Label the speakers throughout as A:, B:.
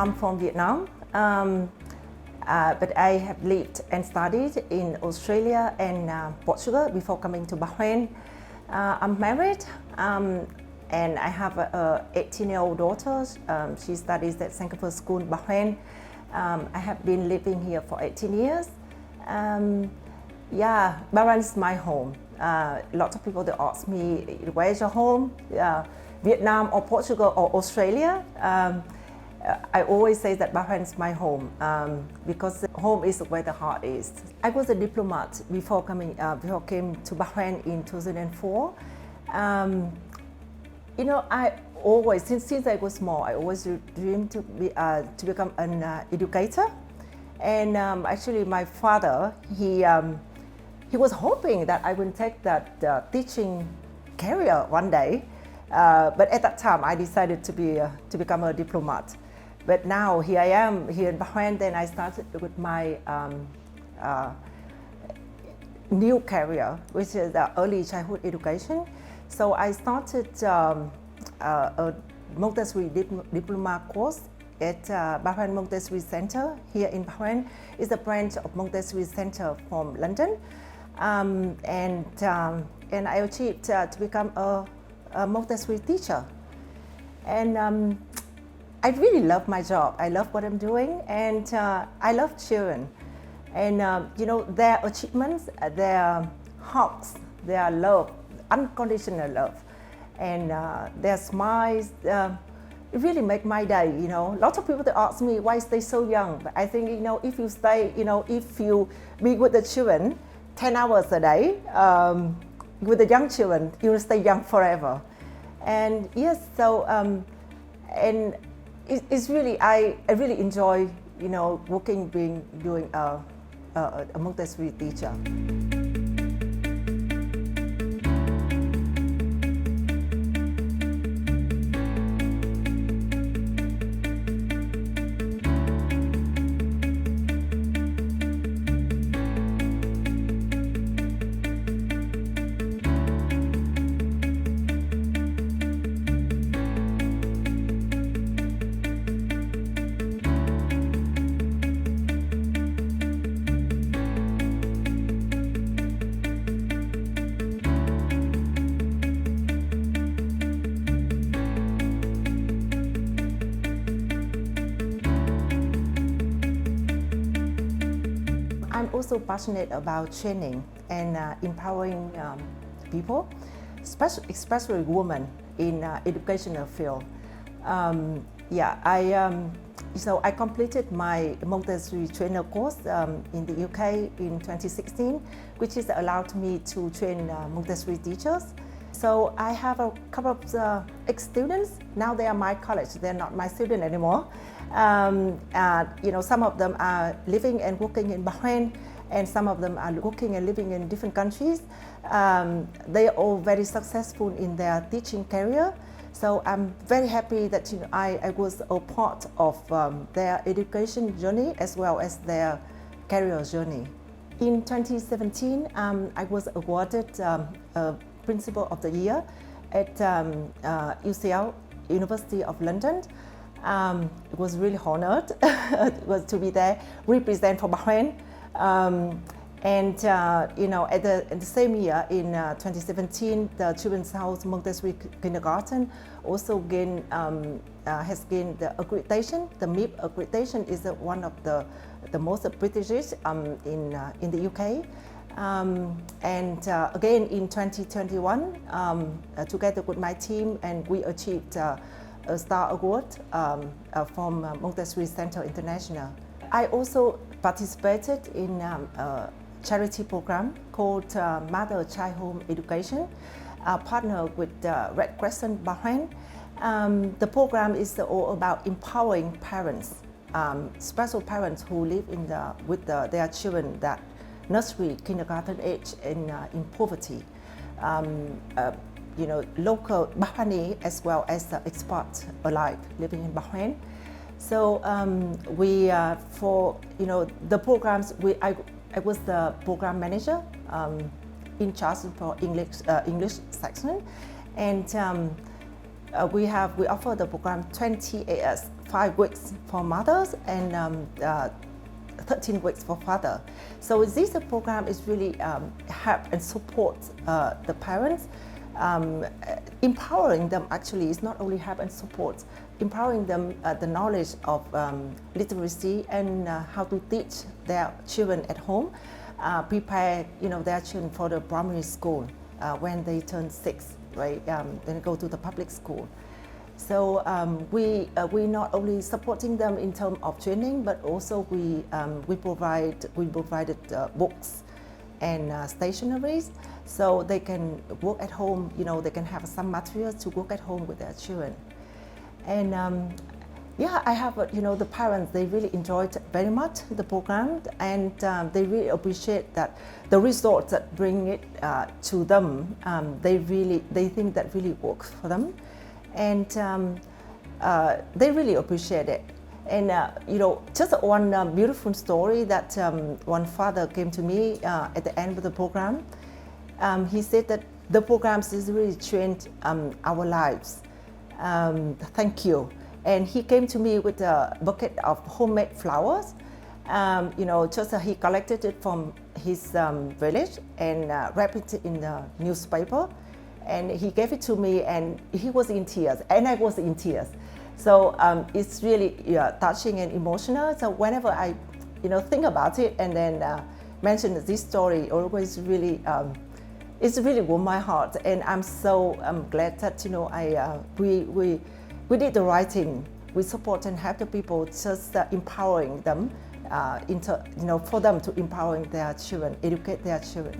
A: I'm from Vietnam, but I have lived and studied in Australia and Portugal before coming to Bahrain. I'm married and I have a 18-year-old daughter. She studies at Singapore School in Bahrain. I have been living here for 18 years. Yeah, Bahrain is my home. Lots of people they ask me, where's your home? Vietnam or Portugal or Australia? I always say that Bahrain is my home because home is where the heart is. I was a diplomat before came to Bahrain in 2004. You know, I always, since I was small, I always dreamed to become an educator. And actually, my father, he was hoping that I would take that teaching career one day. But at that time, I decided to become a diplomat. But now here I am here in Bahrain. Then I started with my new career, which is early childhood education. So I started a Montessori diploma course at Bahrain Montessori Center here in Bahrain. It's a branch of Montessori Center from London, and I achieved to become a Montessori teacher. And I really love my job. I love what I'm doing, and I love children. And you know, their achievements, their hugs, their love, unconditional love, and their smiles, it really make my day. You know, lots of people that ask me why stay so young, but I think, you know, if you stay, you know, if you be with the children 10 hours a day, with the young children, you will stay young forever. And yes, so and it's really, I really enjoy, you know, doing a Montessori teacher. I'm also passionate about training and empowering people, especially women in educational field. So I completed my Montessori trainer course in the UK in 2016, which has allowed me to train Montessori teachers. So I have a couple of ex-students. Now they are my college. They're not my student anymore. You know, some of them are living and working in Bahrain, and some of them are working and living in different countries. They are all very successful in their teaching career. So I'm very happy that, you know, I was a part of their education journey as well as their career journey. In 2017, I was awarded Principal of the Year at UCL, University of London. It was really honored to be there, represent for Bahrain. You know, at the same year in 2017, the Children's House Montessori Kindergarten also has gained the accreditation. The MIP accreditation is one of the most prestigious in the UK. Again in 2021, together with my team, and we achieved a Star Award from Montessori Center International. I also participated in a charity program called Mother-Child Home Education, partnered with Red Crescent Bahrain. The program is all about empowering parents, special parents who live with their children that nursery, kindergarten age, in poverty. You know, local Bahraini as well as expats alike living in Bahrain. So for, you know, the programs, I was the program manager in charge for English section, and we offer the program 20 AS 5 weeks for mothers and 13 weeks for father. So this program is really help and support the parents, empowering them. Actually, it's not only help and support, empowering them the knowledge of literacy and how to teach their children at home, prepare their children for the primary school when they turn 6, right? Then go to the public school. So we not only supporting them in terms of training, but also we provided books and stationeries, so they can work at home. They can have some materials to work at home with their children. And I have the parents, they really enjoyed very much the program, and they really appreciate that the results that bring it to them. They think that really works for them. And they really appreciate it. And just one beautiful story that one father came to me at the end of the program. He said that the programs has really changed our lives. Thank you. And he came to me with a bucket of homemade flowers. He collected it from his village and wrapped it in the newspaper. And he gave it to me, and he was in tears, and I was in tears. So it's really touching and emotional. So whenever I, think about it and then mention this story, always really, it's really warmed my heart. And I'm so glad that we did the right thing. We support and help the people, just empowering them, for them to empowering their children, educate their children.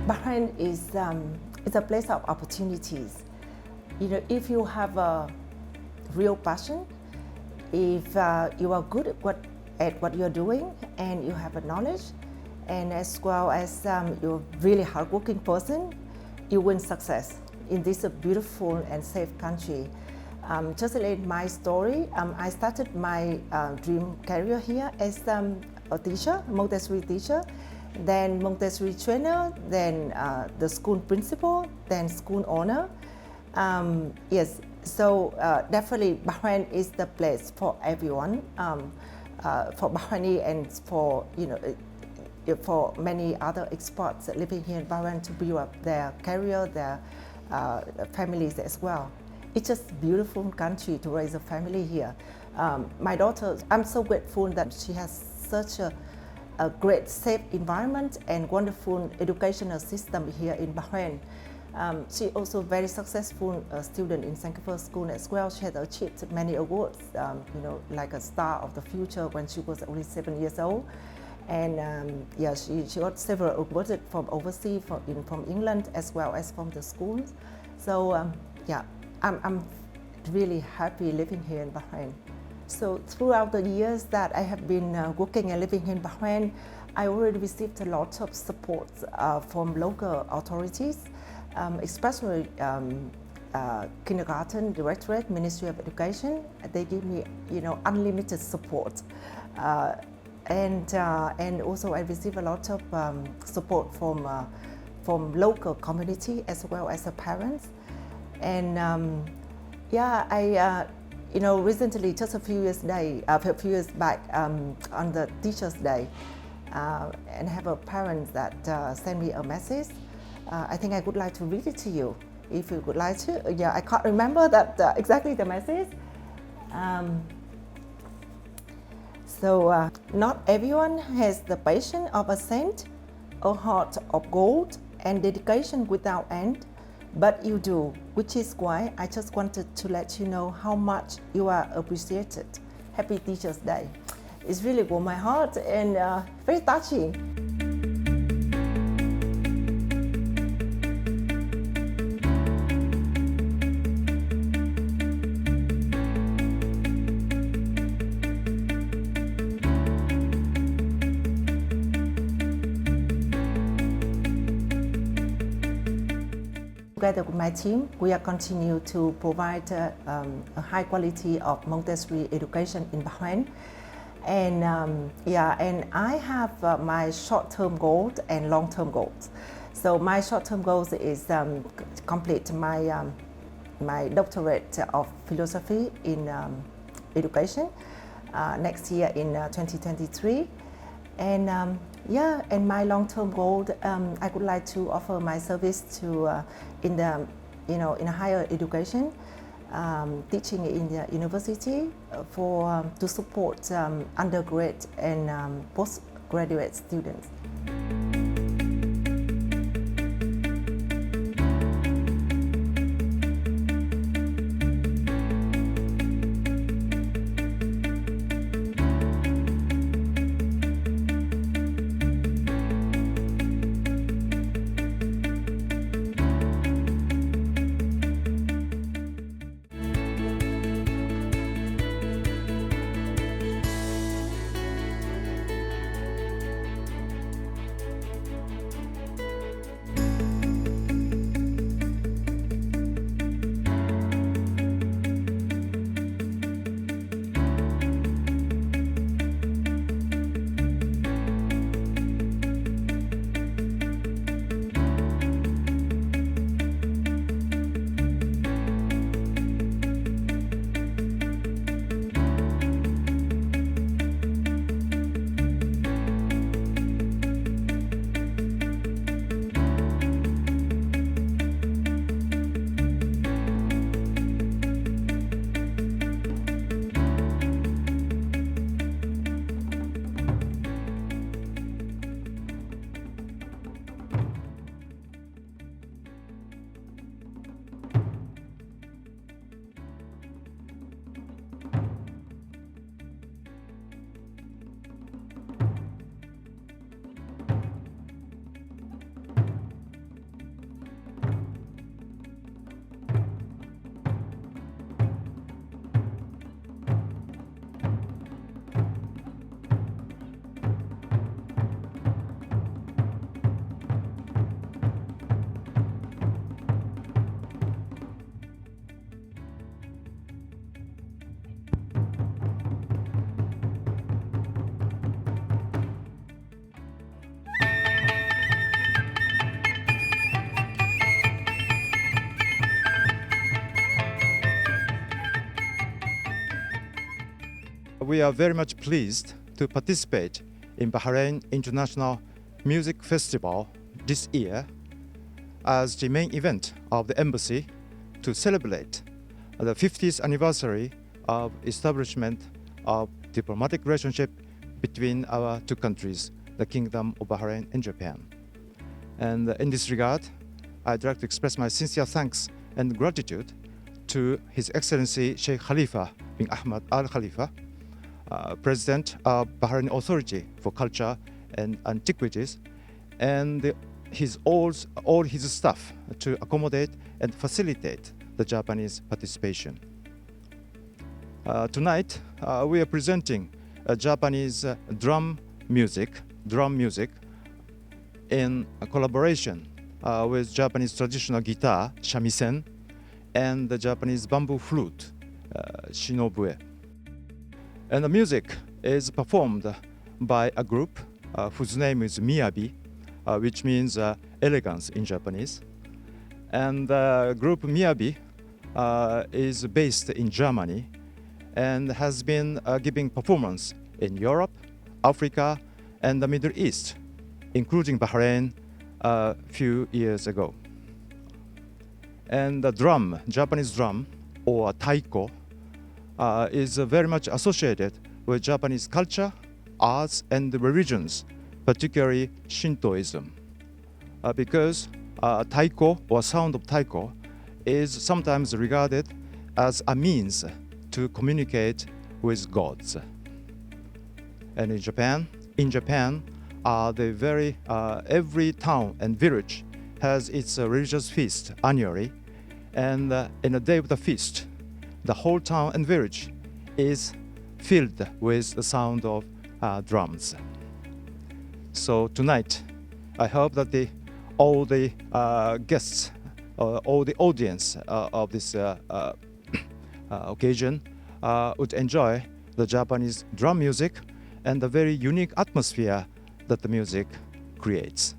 A: Bahrain is a place of opportunities. If you have a real passion, if you are good at what you're doing, and you have a knowledge, and as well as you're a really hardworking person, you win success in this beautiful and safe country. Just like my story, I started my dream career here as a teacher, Montessori teacher, then Montessori trainer, then the school principal, then school owner. Yes, so definitely Bahrain is the place for everyone, for Bahraini and for many other expats living here in Bahrain to build up their career, their families as well. It's just a beautiful country to raise a family here. My daughter, I'm so grateful that she has such a great, safe environment and wonderful educational system here in Bahrain. She also very successful student in Singapore school as well. She has achieved many awards, like a star of the future when she was only 7 years old. And she got several awards from overseas, from England as well as from the schools. So I'm really happy living here in Bahrain. So throughout the years that I have been working and living in Bahrain, I already received a lot of support from local authorities, especially Kindergarten Directorate, Ministry of Education. They give me, unlimited support. And also I receive a lot of support from local community as well as the parents. And recently, just a few years back, on the Teachers' Day, and have a parent that sent me a message. I think I would like to read it to you. if you would like to. Yeah, I can't remember that exactly the message. Not everyone has the patience of a saint, a heart of gold, and dedication without end, but you do, which is why I just wanted to let you know how much you are appreciated. Happy Teachers' Day. It's really warmed my heart and very touching. Together with my team, we are continue to provide a high quality of Montessori education in Bahrain. And and I have my short-term goals and long-term goals. So my short-term goals is complete my my doctorate of philosophy in education next year in 2023. And and my long-term goal, I would like to offer my service to in the in higher education, teaching in the university to support undergraduate and postgraduate students.
B: We are very much pleased to participate in Bahrain International Music Festival this year as the main event of the embassy to celebrate the 50th anniversary of establishment of diplomatic relationship between our two countries, the Kingdom of Bahrain and Japan. And in this regard, I'd like to express my sincere thanks and gratitude to His Excellency Sheikh Khalifa bin Ahmad Al Khalifa, President of Bahrain Authority for Culture and Antiquities, and all his staff to accommodate and facilitate the Japanese participation. Tonight, we are presenting Japanese drum music in a collaboration with Japanese traditional guitar, shamisen, and the Japanese bamboo flute, shinobue. And the music is performed by a group whose name is Miyabi, which means elegance in Japanese. And the group Miyabi is based in Germany and has been giving performance in Europe, Africa, and the Middle East, including Bahrain a few years ago. And the drum, Japanese drum, or taiko, is very much associated with Japanese culture, arts, and religions, particularly Shintoism. Because taiko, or sound of taiko, is sometimes regarded as a means to communicate with gods. And in Japan, every town and village has its religious feast annually, and in the day of the feast, the whole town and village is filled with the sound of drums. So tonight, I hope that all the guests, all the audience of this occasion would enjoy the Japanese drum music and the very unique atmosphere that the music creates.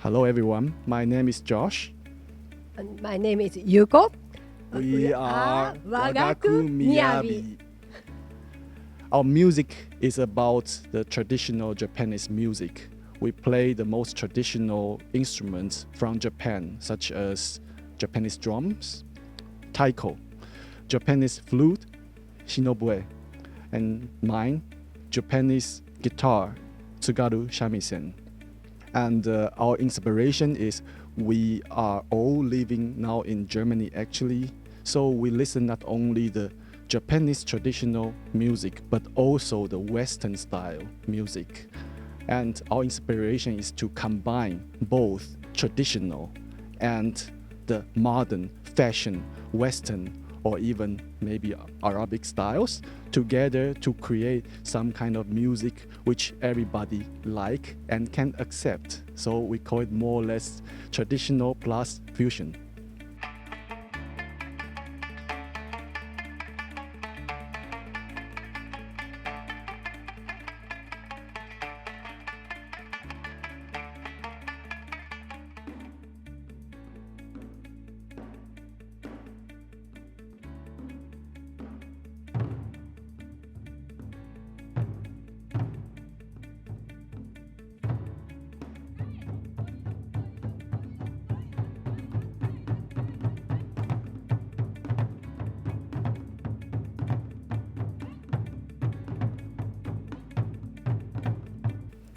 C: Hello everyone, my name is Josh.
D: And my name is Yuko.
C: We are
D: Wagaku Miyabi.
C: Our music is about the traditional Japanese music. We play the most traditional instruments from Japan, such as Japanese drums, taiko, Japanese flute, shinobue, and mine, Japanese guitar, tsugaru shamisen. And our inspiration is we are all living now in Germany actually. So we listen not only the Japanese traditional music, but also the Western style music. And our inspiration is to combine both traditional and the modern fashion, Western, or even maybe Arabic styles together to create some kind of music which everybody like and can accept. So we call it more or less traditional plus fusion.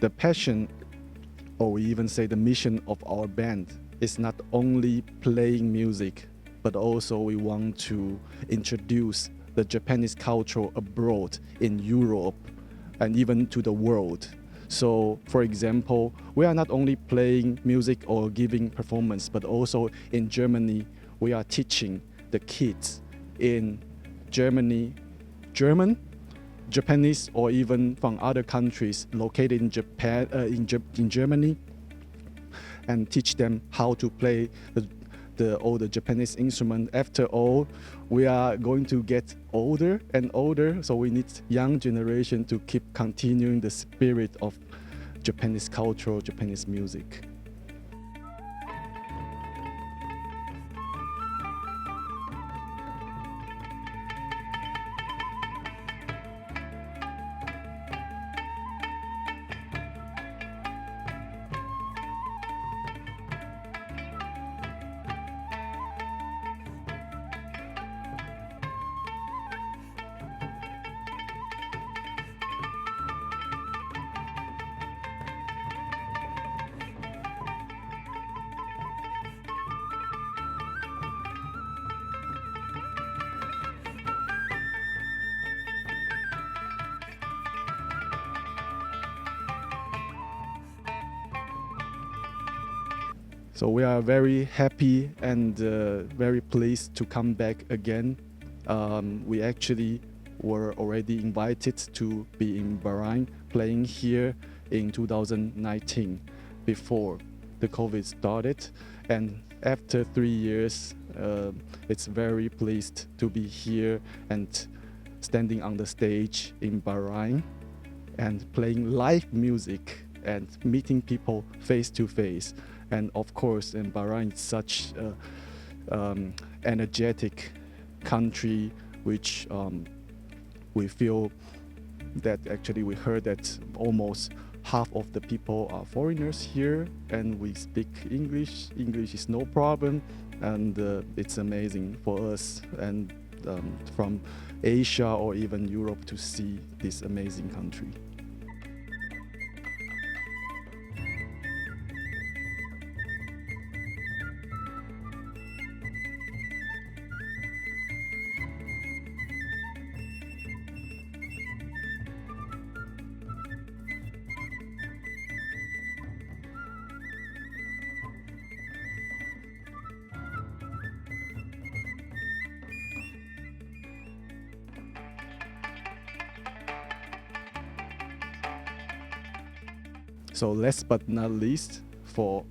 C: The passion, or we even say the mission of our band, is not only playing music, but also we want to introduce the Japanese culture abroad in Europe and even to the world. So, for example, we are not only playing music or giving performance, but also in Germany, we are teaching the kids in Germany German, Japanese, or even from other countries located in Japan, in Germany, and teach them how to play all the Japanese instrument. After all, we are going to get older and older, so we need young generation to keep continuing the spirit of Japanese culture, Japanese music. So we are very happy and very pleased to come back again. We actually were already invited to be in Bahrain playing here in 2019 before the COVID started. And after 3 years, it's very pleased to be here and standing on the stage in Bahrain and playing live music and meeting people face to face. And of course, in Bahrain, it's such an energetic country, which we feel that actually we heard that almost half of the people are foreigners here, and we speak English. English is no problem, and it's amazing for us and from Asia or even Europe to see this amazing country. So last but not least,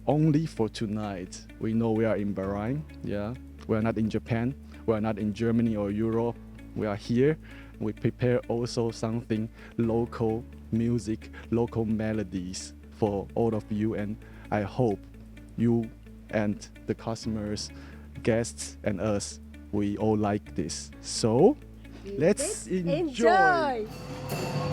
C: only for tonight, we know we are in Bahrain. Yeah, we are not in Japan. We are not in Germany or Europe. We are here. We prepare also something local music, local melodies for all of you, and I hope you and the customers, guests, and us, we all like this. So let's enjoy.
D: Enjoy.